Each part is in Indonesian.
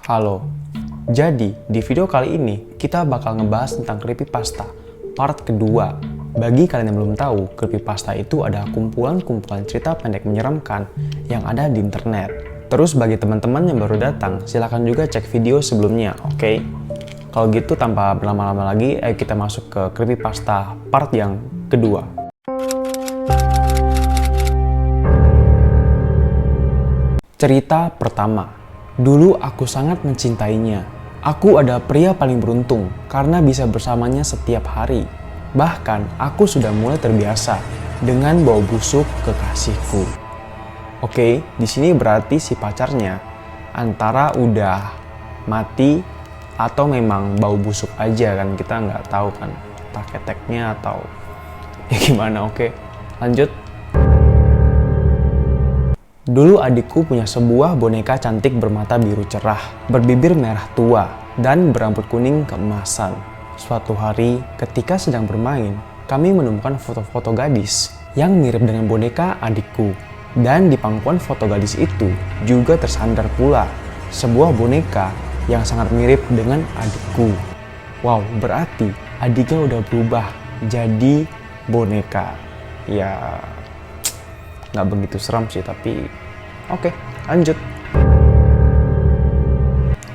Halo. Jadi, di video kali ini kita bakal ngebahas tentang creepypasta part kedua. Bagi kalian yang belum tahu, creepypasta itu adalah kumpulan-kumpulan cerita pendek menyeramkan yang ada di internet. Terus bagi teman-teman yang baru datang, silahkan juga cek video sebelumnya, oke? Kalau gitu tanpa berlama-lama lagi, ayo kita masuk ke creepypasta part yang kedua. Cerita pertama. Dulu aku sangat mencintainya. Aku adalah pria paling beruntung karena bisa bersamanya setiap hari. Bahkan aku sudah mulai terbiasa dengan bau busuk kekasihku. Oke, di sini berarti si pacarnya antara udah mati atau memang bau busuk aja kan, kita nggak tahu kan, entah keteknya atau ya gimana. Oke, lanjut. Dulu adikku punya sebuah boneka cantik bermata biru cerah, berbibir merah tua, dan berambut kuning keemasan. Suatu hari, ketika sedang bermain, kami menemukan foto-foto gadis yang mirip dengan boneka adikku. Dan di pangkuan foto gadis itu juga tersandar pula sebuah boneka yang sangat mirip dengan adikku. Wow, berarti adiknya udah berubah jadi boneka. Ya, nggak begitu seram sih, tapi oke, lanjut.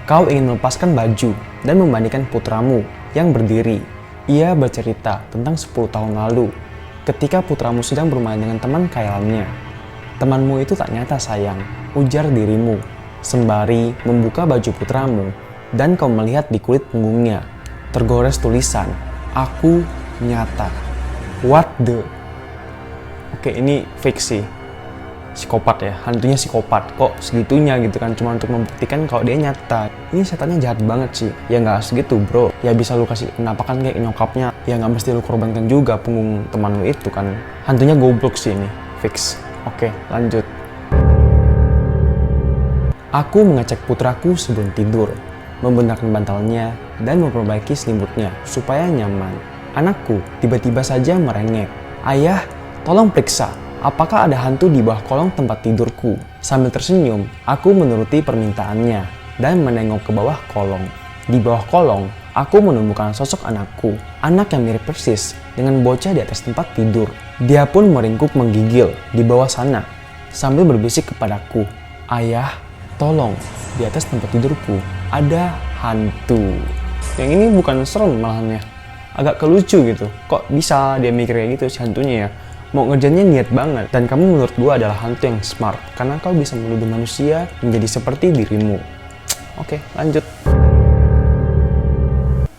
Kau ingin melepaskan baju dan memandikan putramu yang berdiri. Ia bercerita tentang 10 tahun lalu, ketika putramu sedang bermain dengan teman khayalannya. Temanmu itu tak nyata sayang, ujar dirimu, sembari membuka baju putramu, dan kau melihat di kulit punggungnya tergores tulisan, "Aku nyata." What the? Oke, ini fake sih. Psikopat ya, hantunya psikopat. Kok segitunya gitu kan, cuma untuk membuktikan kalau dia nyata. Ini setannya jahat banget sih. Ya nggak segitu bro, ya bisa lu kasih penampakan kayak nyokapnya. Ya nggak mesti lu korbankan juga punggung teman lu itu kan. Hantunya goblok sih ini, fix. Oke, lanjut. Aku mengecek putraku sebelum tidur, membenarkan bantalnya, dan memperbaiki selimutnya supaya nyaman. Anakku tiba-tiba saja merengek, "Ayah, tolong periksa, apakah ada hantu di bawah kolong tempat tidurku?" Sambil tersenyum, aku menuruti permintaannya dan menengok ke bawah kolong. Di bawah kolong, aku menemukan sosok anakku, anak yang mirip persis dengan bocah di atas tempat tidur. Dia pun meringkuk menggigil di bawah sana, sambil berbisik kepadaku, "Ayah, tolong, di atas tempat tidurku ada hantu." Yang ini bukan serem malahannya, agak kelucu gitu. Kok bisa dia mikir kayak gitu si hantunya ya? Mau ngerjainnya niat banget, dan kamu menurut gua adalah hantu yang smart karena kau bisa menuduh manusia menjadi seperti dirimu. Oke, lanjut.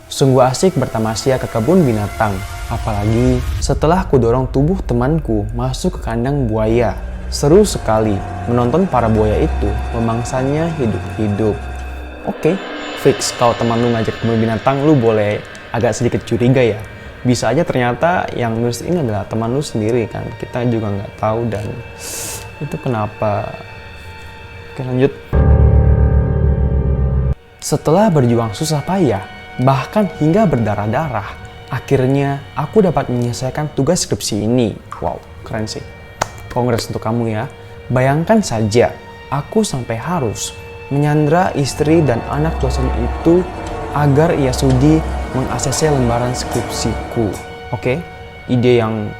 Sungguh asik bertamasya ke kebun binatang, apalagi setelah kudorong tubuh temanku masuk ke kandang buaya. Seru sekali menonton para buaya itu memangsanya hidup-hidup. Oke, fix kalau teman lu ngajak kebun binatang, lu boleh agak sedikit curiga ya. Bisa aja ternyata yang nulis ini adalah teman lu sendiri kan, kita juga nggak tahu, dan itu kenapa. Oke, lanjut. Setelah berjuang susah payah, bahkan hingga berdarah-darah, akhirnya aku dapat menyelesaikan tugas skripsi ini. Wow, keren sih. Kongres untuk kamu ya. Bayangkan saja, aku sampai harus menyandra istri dan anak dosen itu agar ia sudi meng-ACC lembaran skripsiku. Oke, ide yang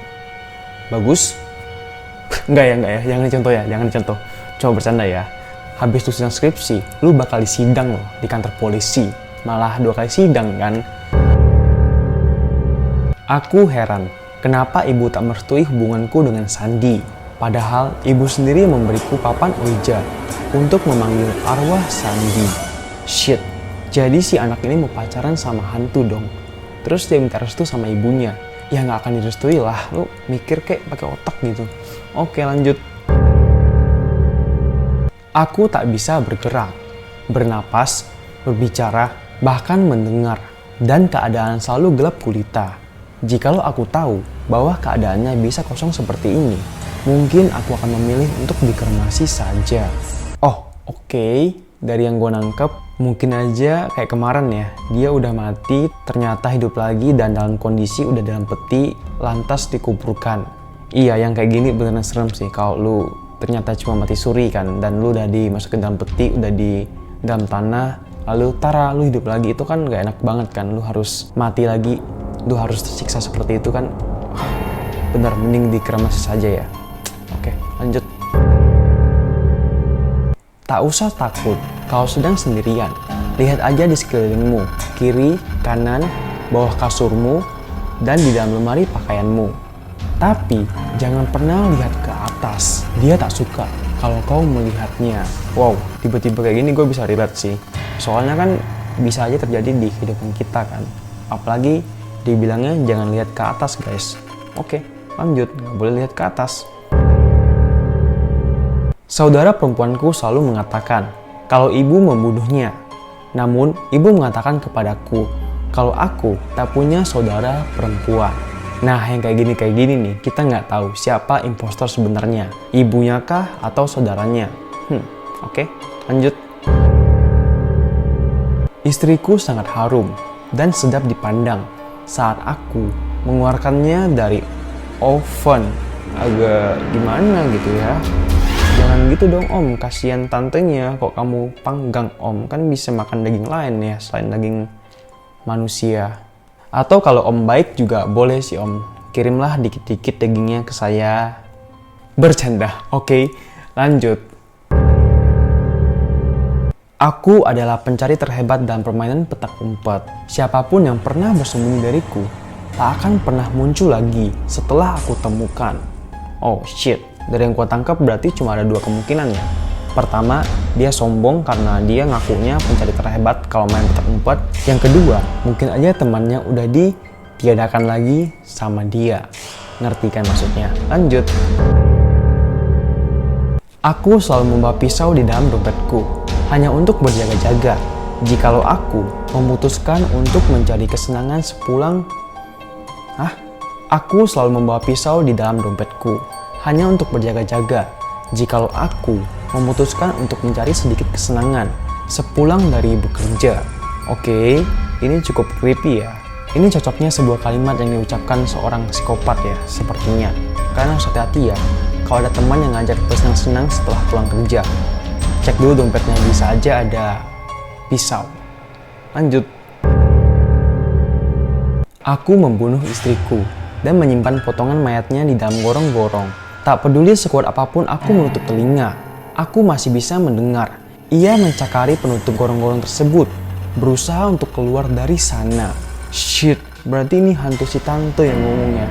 bagus. Enggak ya, jangan dicontoh. Coba bercanda ya. Habis tulisan skripsi, lu bakal disidang loh di kantor polisi. Malah 2 kali sidang kan. Aku heran, kenapa ibu tak merestui hubunganku dengan Sandi. Padahal ibu sendiri memberiku papan ouija untuk memanggil arwah Sandi. Shit. Jadi si anak ini mau pacaran sama hantu dong. Terus dia minta restu sama ibunya. Ya nggak akan direstui lah. Lu mikir kayak pakai otak gitu. Oke, lanjut. Aku tak bisa bergerak, bernapas, berbicara, bahkan mendengar. Dan keadaan selalu gelap gulita. Jikalau aku tahu bahwa keadaannya bisa kosong seperti ini, mungkin aku akan memilih untuk dikremasi saja. Oh, oke. Dari yang gue nangkep, mungkin aja kayak kemarin ya, dia udah mati, ternyata hidup lagi dan dalam kondisi udah dalam peti, lantas dikuburkan. Iya, yang kayak gini beneran serem sih, kalau lu ternyata cuma mati suri kan, dan lu udah dimasukin dalam peti, udah di dalam tanah, lalu tara lu hidup lagi, itu kan gak enak banget kan. Lu harus mati lagi, lu harus tersiksa seperti itu kan. Bener, mending dikremasi saja ya. Oke, lanjut. Tak usah takut kalau sedang sendirian. Lihat aja di sekelilingmu, kiri, kanan, bawah kasurmu, dan di dalam lemari pakaianmu. Tapi jangan pernah lihat ke atas. Dia tak suka kalau kau melihatnya. Wow, tiba-tiba kayak gini gue bisa relate sih. Soalnya kan bisa aja terjadi di kehidupan kita kan. Apalagi dibilangnya jangan lihat ke atas guys. Oke, lanjut, nggak boleh lihat ke atas. Saudara perempuanku selalu mengatakan kalau ibu membunuhnya. Namun ibu mengatakan kepadaku kalau aku tak punya saudara perempuan. Nah, yang kayak gini nih, kita nggak tahu siapa impostor sebenarnya, ibunya kah atau saudaranya. Oke, lanjut. Istriku sangat harum dan sedap dipandang saat aku mengeluarkannya dari oven. Agak gimana gitu ya. Jangan gitu dong om, kasihan tantenya kok kamu panggang om. Kan bisa makan daging lain ya selain daging manusia. Atau kalau om baik juga boleh sih om, kirimlah dikit-dikit dagingnya ke saya. Bercanda, oke, lanjut. Aku adalah pencari terhebat dalam permainan petak umpet. Siapapun yang pernah bersembunyi dariku tak akan pernah muncul lagi setelah aku temukan. Oh shit, dari yang gua tangkap berarti cuma ada dua kemungkinan ya. Pertama, dia sombong karena dia ngakunya pencari terhebat kalau main petak umpet. Yang kedua, mungkin aja temannya udah ditiadakan lagi sama dia. Ngerti kan maksudnya? Lanjut. Aku selalu membawa pisau di dalam dompetku, hanya untuk berjaga-jaga. Jikalau aku memutuskan untuk mencari kesenangan sepulang... Aku selalu membawa pisau di dalam dompetku, hanya untuk berjaga-jaga. Jikalau aku memutuskan untuk mencari sedikit kesenangan sepulang dari bekerja. Oke, ini cukup creepy ya. Ini cocoknya sebuah kalimat yang diucapkan seorang psikopat ya, sepertinya. Karena harus hati-hati ya, kalau ada teman yang ngajak bersenang-senang setelah pulang kerja. Cek dulu dompetnya, bisa aja ada pisau. Lanjut. Aku membunuh istriku dan menyimpan potongan mayatnya di dalam gorong-gorong. Tak peduli sekuat apapun aku menutup telinga, aku masih bisa mendengar. Ia mencakari penutup gorong-gorong tersebut, berusaha untuk keluar dari sana. Shit, berarti ini hantu si tante yang ngomongnya.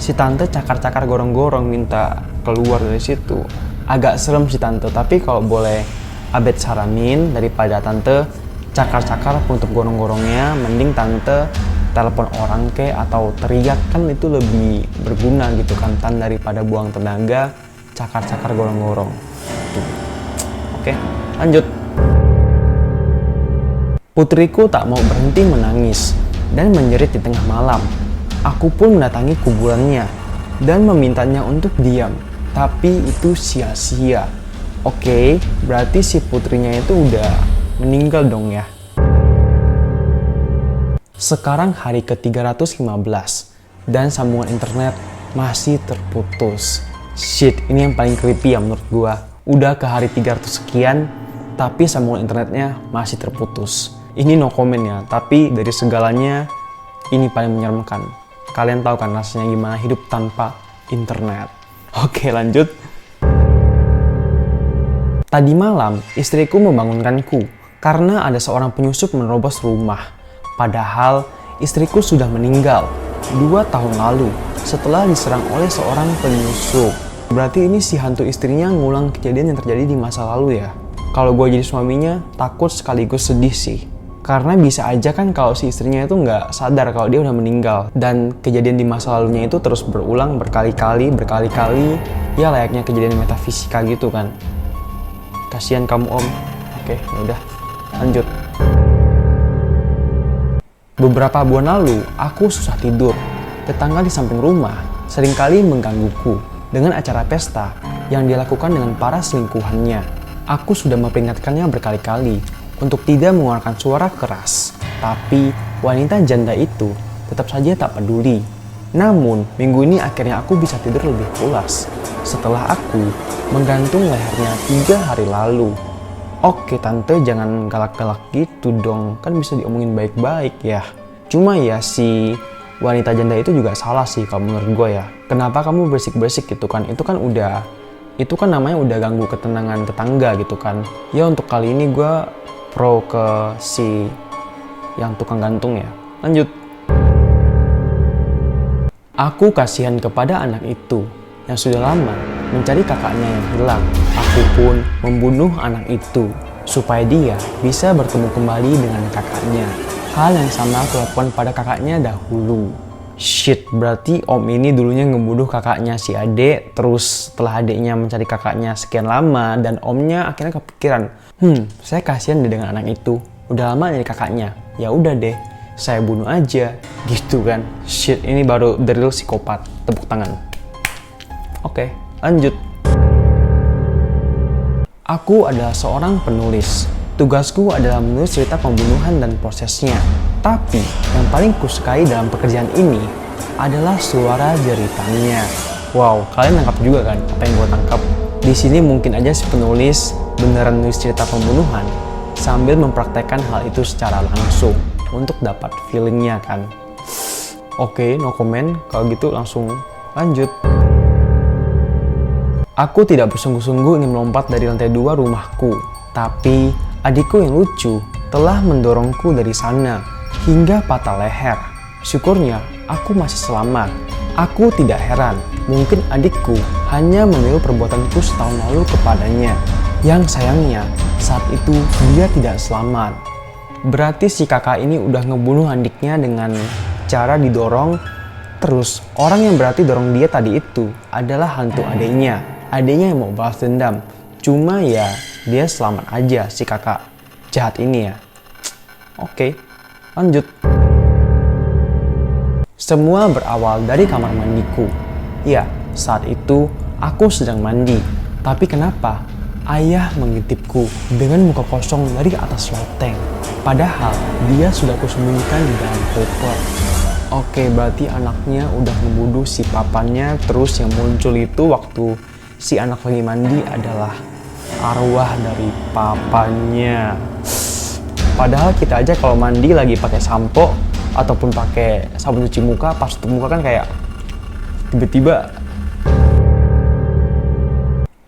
Si tante cakar-cakar gorong-gorong minta keluar dari situ. Agak serem si tante, tapi kalau boleh Abed saranin, daripada tante cakar-cakar penutup gorong-gorongnya, mending tante telepon orang atau teriak, kan itu lebih berguna gitu kan, daripada buang tenaga cakar-cakar gorong-gorong. Oke, lanjut. Putriku tak mau berhenti menangis dan menjerit di tengah malam. Aku pun mendatangi kuburannya dan memintanya untuk diam, tapi itu sia-sia. Oke, berarti si putrinya itu udah meninggal dong ya. Sekarang hari ke-315 dan sambungan internet masih terputus. Shit, ini yang paling creepy ya menurut gua. Udah ke hari 300 sekian, tapi sambungan internetnya masih terputus. Ini no comment ya, tapi dari segalanya ini paling menyeramkan. Kalian tahu kan rasanya gimana hidup tanpa internet. Oke, lanjut. Tadi malam, istriku membangunkanku karena ada seorang penyusup menerobos rumah. Padahal istriku sudah meninggal 2 tahun lalu setelah diserang oleh seorang penyusup. Berarti ini si hantu istrinya ngulang kejadian yang terjadi di masa lalu ya. Kalau gue jadi suaminya, takut sekaligus sedih sih. Karena bisa aja kan kalau si istrinya itu nggak sadar kalau dia udah meninggal. Dan kejadian di masa lalunya itu terus berulang berkali-kali. Ya layaknya kejadian metafisika gitu kan. Kasihan kamu om. Oke, yaudah, lanjut. Beberapa bulan lalu, aku susah tidur. Tetangga di samping rumah seringkali menggangguku dengan acara pesta yang dia lakukan dengan para selingkuhannya. Aku sudah memperingatkannya berkali-kali untuk tidak mengeluarkan suara keras. Tapi wanita janda itu tetap saja tak peduli. Namun, minggu ini akhirnya aku bisa tidur lebih pulas setelah aku menggantung lehernya 3 hari lalu. Oke tante, jangan galak-galak gitu dong, kan bisa diomongin baik-baik ya. Cuma ya si wanita janda itu juga salah sih kalau menurut gue ya. Kenapa kamu berisik-berisik gitu kan, itu kan namanya udah ganggu ketenangan tetangga gitu kan. Ya untuk kali ini gue pro ke si yang tukang gantung ya. Lanjut. Aku kasihan kepada anak itu yang sudah lama mencari kakaknya yang hilang. Aku pun membunuh anak itu supaya dia bisa bertemu kembali dengan kakaknya. Hal yang sama aku lakukan pada kakaknya dahulu. Shit, berarti om ini dulunya ngebunuh kakaknya si adek, terus setelah adeknya mencari kakaknya sekian lama dan omnya akhirnya kepikiran, saya kasihan deh dengan anak itu. Udah lama nyari kakaknya. Ya udah deh, saya bunuh aja. Gitu kan. Shit, ini baru the real psikopat. Tepuk tangan. Oke, lanjut. Aku adalah seorang penulis. Tugasku adalah menulis cerita pembunuhan dan prosesnya. Tapi, yang paling kusukai dalam pekerjaan ini adalah suara jeritannya. Wow, kalian nangkap juga kan apa yang gue tangkap? Di sini mungkin aja si penulis beneran nulis cerita pembunuhan sambil mempraktekkan hal itu secara langsung untuk dapat feelingnya kan. Oke, no comment. Kalau gitu langsung lanjut. Aku tidak bersungguh-sungguh ingin melompat dari lantai 2 rumahku, tapi adikku yang lucu telah mendorongku dari sana hingga patah leher. Syukurnya aku masih selamat. Aku tidak heran, mungkin adikku hanya meniru perbuatanku setahun lalu kepadanya. Yang sayangnya saat itu dia tidak selamat. Berarti si kakak ini udah ngebunuh adiknya dengan cara didorong. Terus orang yang berarti dorong dia tadi itu adalah hantu adiknya. Adiknya yang mau balas dendam. Cuma ya dia selamat aja si kakak jahat ini ya. Oke, lanjut. Semua berawal dari kamar mandiku. Ya, saat itu aku sedang mandi. Tapi kenapa ayah mengintipku dengan muka kosong dari atas loteng? Padahal dia sudah kusembunyikan di dalam koper. Oke, berarti anaknya udah membunuh si papanya. Terus yang muncul itu waktu si anak lagi mandi adalah arwah dari papanya. Padahal kita aja kalau mandi lagi pakai sampo ataupun pakai sabun cuci muka, pas tutup muka kan kayak tiba-tiba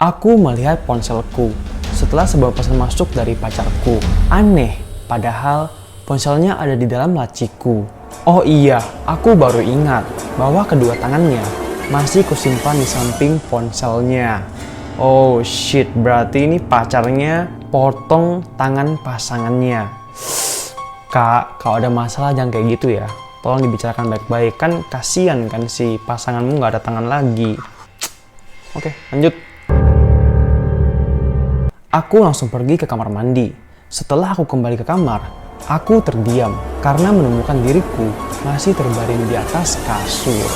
aku melihat ponselku setelah sebuah pesan masuk dari pacarku. Aneh, padahal ponselnya ada di dalam laciku. Oh iya, aku baru ingat bahwa kedua tangannya masih kusimpan di samping ponselnya. Oh shit, berarti ini pacarnya potong tangan pasangannya. Kak, kalau ada masalah jangan kayak gitu ya. Tolong dibicarakan baik-baik, kan kasihan kan si pasanganmu nggak ada tangan lagi. Oke, lanjut. Aku langsung pergi ke kamar mandi. Setelah aku kembali ke kamar, aku terdiam karena menemukan diriku masih terbaring di atas kasur.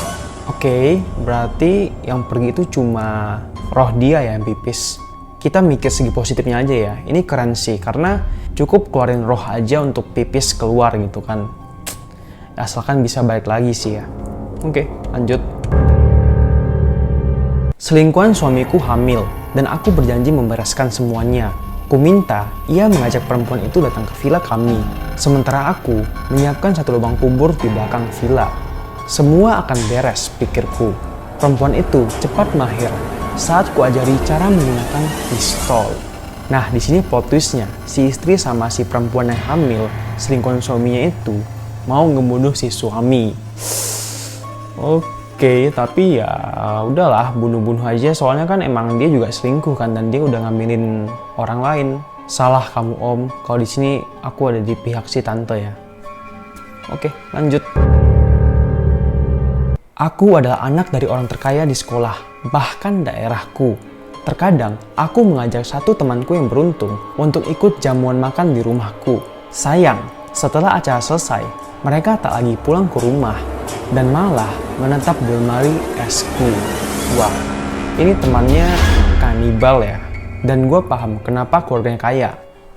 Oke, berarti yang pergi itu cuma roh dia ya yang pipis. Kita mikir segi positifnya aja ya. Ini keren sih, karena cukup keluarin roh aja untuk pipis keluar gitu kan. Asalkan bisa balik lagi sih ya. Oke, lanjut. Selingkuhan suamiku hamil dan aku berjanji membereskan semuanya. Ku minta ia mengajak perempuan itu datang ke villa kami. Sementara aku menyiapkan satu lubang kubur di belakang villa. Semua akan beres, pikirku. Perempuan itu cepat mahir saat kuajari cara menggunakan pistol. Nah, di sini plot twistnya, si istri sama si perempuan yang hamil, selingkuhan suaminya itu, mau ngebunuh si suami. Oke, tapi ya udahlah, bunuh-bunuh aja. Soalnya kan emang dia juga selingkuh kan, dan dia udah ngambilin orang lain. Salah kamu om, kalau di sini aku ada di pihak si tante ya. Oke, lanjut. Aku adalah anak dari orang terkaya di sekolah, bahkan daerahku. Terkadang, aku mengajak satu temanku yang beruntung untuk ikut jamuan makan di rumahku. Sayang, setelah acara selesai, mereka tak lagi pulang ke rumah dan malah menetap di lemari esku. Wah, ini temannya kanibal ya. Dan gue paham kenapa keluarganya kaya.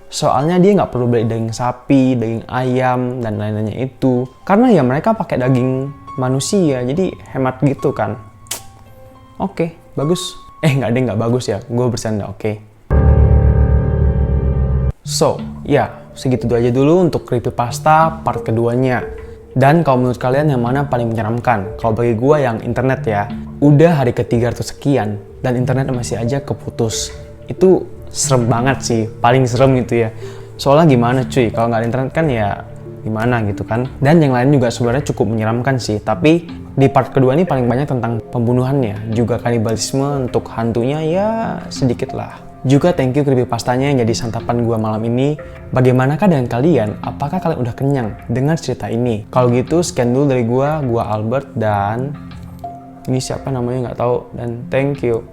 Soalnya dia nggak perlu beli daging sapi, daging ayam, dan lain-lainnya itu. Karena ya mereka pakai daging manusia, jadi hemat gitu kan. Oke, bagus. Nggak bagus ya, gue bercanda, oke. So, ya, segitu aja dulu untuk creepypasta part keduanya. Dan kalau menurut kalian yang mana paling menyeramkan? Kalau bagi gue yang internet ya, udah hari ke-300 sekian dan internet masih aja keputus. Itu serem banget sih, paling serem gitu ya. Soalnya gimana cuy, kalau nggak ada internet kan ya gimana gitu kan. Dan yang lain juga sebenarnya cukup menyeramkan sih, tapi di part kedua ini paling banyak tentang pembunuhannya, juga kanibalisme. Untuk hantunya ya sedikit lah. Juga thank you creepypastanya yang jadi santapan gua malam ini. Bagaimanakah dengan kalian? Apakah kalian udah kenyang dengan cerita ini? Kalau gitu sekian dulu dari gua Albert, dan ini siapa namanya nggak tahu, dan thank you.